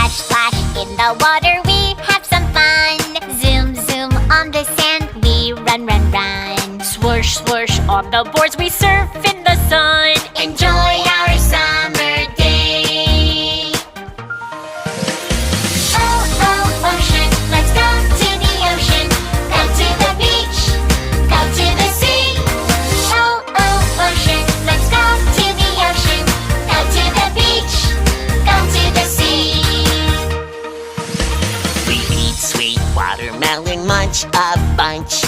Splash, splash, in the water we have some fun. Zoom, zoom, on the sand we run, run, run. Swoosh, swoosh, on the boards we surf in the sun. Enjoy our summer day. Oh, oh, ocean, let's go to the ocean. Go to the beach, go to the sea. Oh, oh, ocean, let's go to the ocean. Go to the beach, go to the sea. We eat sweet watermelon, munch a bunch.